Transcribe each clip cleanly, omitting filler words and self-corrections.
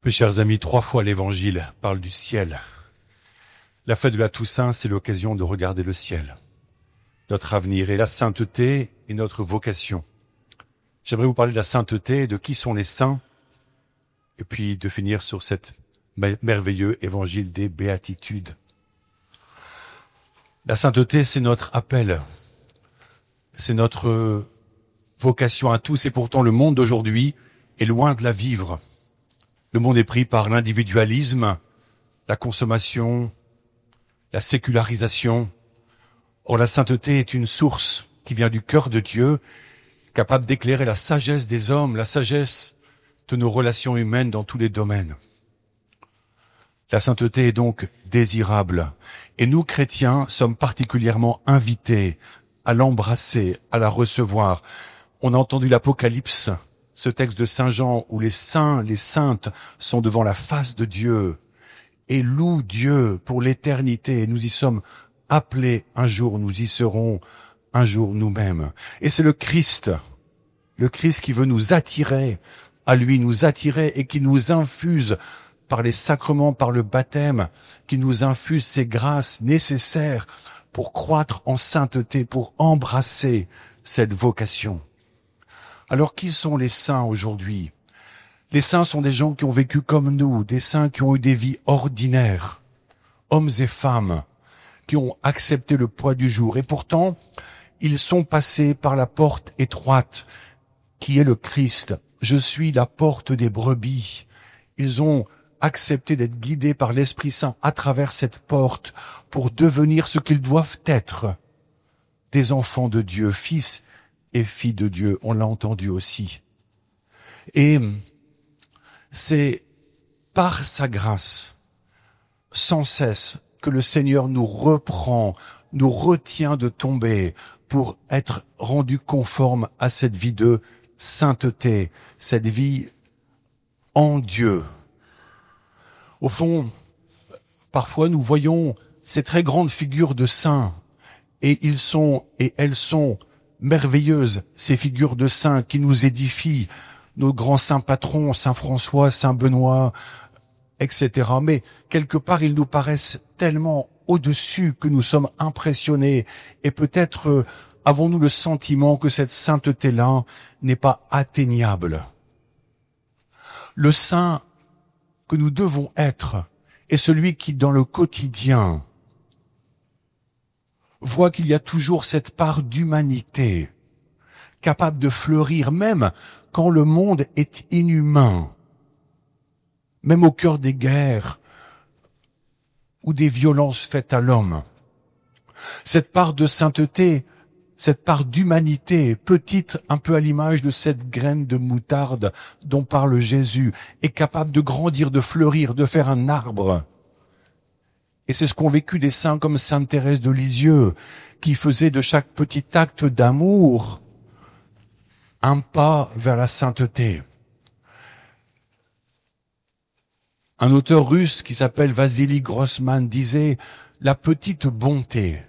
Mes chers amis, 3 fois l'Évangile parle du ciel. La fête de la Toussaint, c'est l'occasion de regarder le ciel, notre avenir et la sainteté et notre vocation. J'aimerais vous parler de la sainteté, de qui sont les saints, et puis de finir sur cet merveilleux évangile des béatitudes. La sainteté, c'est notre appel, c'est notre vocation à tous, et pourtant le monde d'aujourd'hui est loin de la vivre. Le monde est pris par l'individualisme, la consommation, la sécularisation. Or, la sainteté est une source qui vient du cœur de Dieu, capable d'éclairer la sagesse des hommes, la sagesse de nos relations humaines dans tous les domaines. La sainteté est donc désirable. Et nous, chrétiens, sommes particulièrement invités à l'embrasser, à la recevoir. On a entendu l'Apocalypse, ce texte de Saint Jean où les saints, les saintes sont devant la face de Dieu et louent Dieu pour l'éternité. Nous y sommes appelés un jour, nous y serons un jour nous-mêmes. Et c'est le Christ qui veut nous attirer à lui, nous attirer et qui nous infuse par les sacrements, par le baptême, qui nous infuse ces grâces nécessaires pour croître en sainteté, pour embrasser cette vocation. Alors, qui sont les saints aujourd'hui? Les saints sont des gens qui ont vécu comme nous, des saints qui ont eu des vies ordinaires, hommes et femmes, qui ont accepté le poids du jour. Et pourtant, ils sont passés par la porte étroite, qui est le Christ. Je suis la porte des brebis. Ils ont accepté d'être guidés par l'Esprit Saint à travers cette porte pour devenir ce qu'ils doivent être, des enfants de Dieu, fils et filles de Dieu. On l'a entendu aussi. Et c'est par sa grâce, sans cesse, que le Seigneur nous reprend, nous retient de tomber pour être rendu conforme à cette vie de sainteté, cette vie en Dieu. Au fond, parfois nous voyons ces très grandes figures de saints, et ils sont et elles sont merveilleuses, ces figures de saints qui nous édifient, nos grands saints patrons, Saint François, Saint Benoît, etc. Mais quelque part, ils nous paraissent tellement au-dessus que nous sommes impressionnés, et peut-être avons-nous le sentiment que cette sainteté-là n'est pas atteignable. Le saint que nous devons être est celui qui, dans le quotidien, voit qu'il y a toujours cette part d'humanité, capable de fleurir même quand le monde est inhumain, même au cœur des guerres ou des violences faites à l'homme. Cette part de sainteté, cette part d'humanité, petite un peu à l'image de cette graine de moutarde dont parle Jésus, est capable de grandir, de fleurir, de faire un arbre. Et c'est ce qu'ont vécu des saints comme Sainte Thérèse de Lisieux, qui faisait de chaque petit acte d'amour un pas vers la sainteté. Un auteur russe qui s'appelle Vassili Grossman disait « La petite bonté,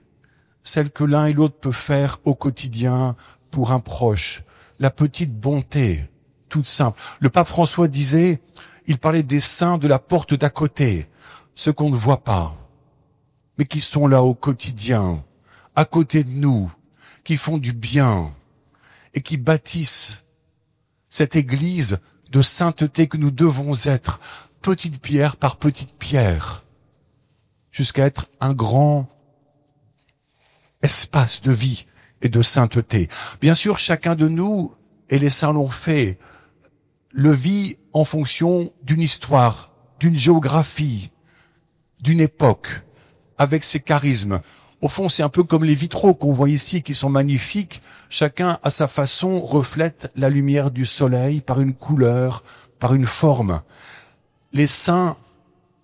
celle que l'un et l'autre peut faire au quotidien pour un proche, la petite bonté, toute simple. » Le pape François disait, il parlait des saints de la porte d'à côté, ceux qu'on ne voit pas, mais qui sont là au quotidien, à côté de nous, qui font du bien et qui bâtissent cette église de sainteté que nous devons être, petite pierre par petite pierre, jusqu'à être un grand espace de vie et de sainteté. Bien sûr, chacun de nous, et les saints l'ont fait, le vit en fonction d'une histoire, d'une géographie, d'une époque, avec ses charismes. Au fond, c'est un peu comme les vitraux qu'on voit ici, qui sont magnifiques. Chacun, à sa façon, reflète la lumière du soleil par une couleur, par une forme. Les saints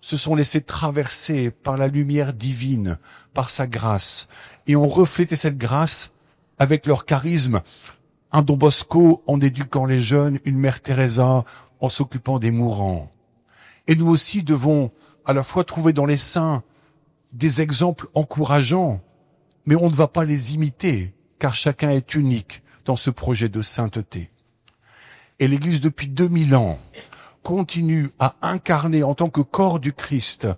se sont laissés traverser par la lumière divine, par sa grâce, et ont reflété cette grâce avec leur charisme. Un Don Bosco en éduquant les jeunes, une Mère Teresa en s'occupant des mourants. Et nous aussi devons à la fois trouver dans les saints des exemples encourageants, mais on ne va pas les imiter, car chacun est unique dans ce projet de sainteté. Et l'Église, depuis 2000 ans, continue à incarner en tant que corps du Christ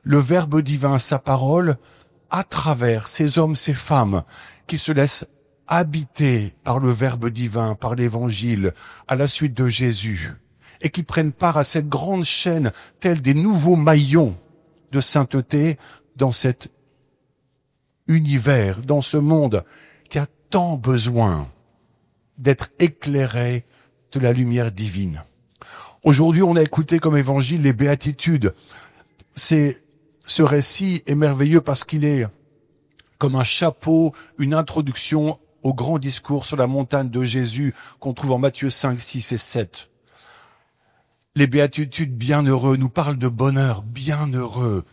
le Verbe divin, sa parole, à travers ces hommes, ces femmes qui se laissent habiter par le Verbe divin, par l'Évangile, à la suite de Jésus, et qui prennent part à cette grande chaîne, tels des nouveaux maillons de sainteté dans cet univers, dans ce monde qui a tant besoin d'être éclairé de la lumière divine. Aujourd'hui, on a écouté comme évangile les béatitudes. Ce récit est merveilleux parce qu'il est comme un chapeau, une introduction au grand discours sur la montagne de Jésus qu'on trouve en Matthieu 5, 6 et 7. Les béatitudes bienheureux nous parlent de bonheur, bienheureux,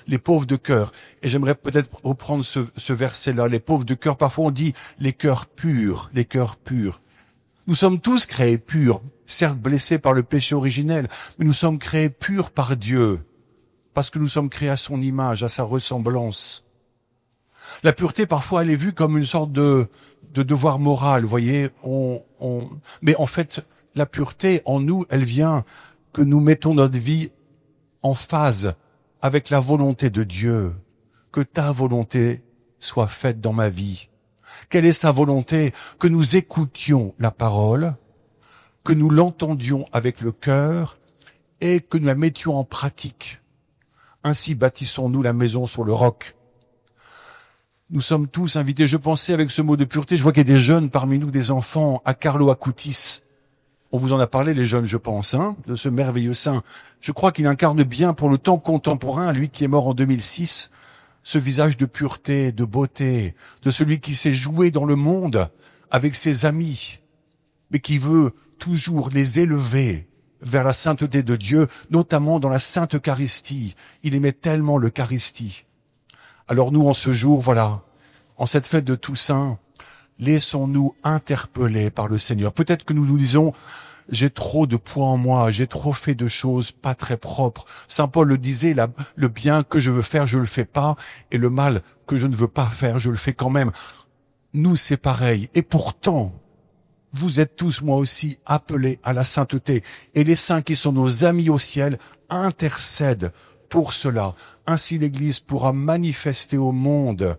les pauvres de cœur. Et j'aimerais peut-être reprendre ce verset-là, les pauvres de cœur. Parfois on dit les cœurs purs, les cœurs purs. Nous sommes tous créés purs, certes blessés par le péché originel, mais nous sommes créés purs par Dieu, parce que nous sommes créés à son image, à sa ressemblance. La pureté, parfois, elle est vue comme une sorte de devoir moral, vous voyez. Mais en fait, la pureté, en nous, elle vient que nous mettons notre vie en phase avec la volonté de Dieu. Que ta volonté soit faite dans ma vie. Quelle est sa volonté? Que nous écoutions la parole, que nous l'entendions avec le cœur et que nous la mettions en pratique. Ainsi bâtissons-nous la maison sur le roc. Nous sommes tous invités. Je pensais avec ce mot de pureté, je vois qu'il y a des jeunes parmi nous, des enfants, à Carlo Acutis. On vous en a parlé, les jeunes, je pense, de ce merveilleux saint. Je crois qu'il incarne bien pour le temps contemporain, lui qui est mort en 2006, ce visage de pureté, de beauté, de celui qui s'est joué dans le monde avec ses amis, mais qui veut toujours les élever vers la sainteté de Dieu, notamment dans la Sainte Eucharistie. Il aimait tellement l'Eucharistie. Alors nous, en ce jour, voilà, en cette fête de Toussaint, laissons-nous interpeller par le Seigneur. Peut-être que nous nous disons, j'ai trop de poids en moi, j'ai trop fait de choses pas très propres. Saint Paul le disait, le bien que je veux faire, je le fais pas, et le mal que je ne veux pas faire, je le fais quand même. Nous, c'est pareil. Et pourtant, vous êtes tous, moi aussi, appelés à la sainteté. Et les saints qui sont nos amis au ciel intercèdent pour cela. Ainsi, l'Église pourra manifester au monde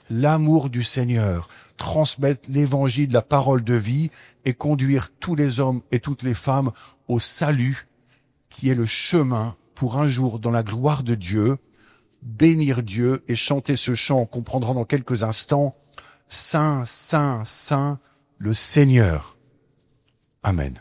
l'amour du Seigneur, transmettre l'évangile, la parole de vie et conduire tous les hommes et toutes les femmes au salut qui est le chemin pour un jour dans la gloire de Dieu, bénir Dieu et chanter ce chant qu'on prendra dans quelques instants. Saint, Saint, Saint, le Seigneur. Amen.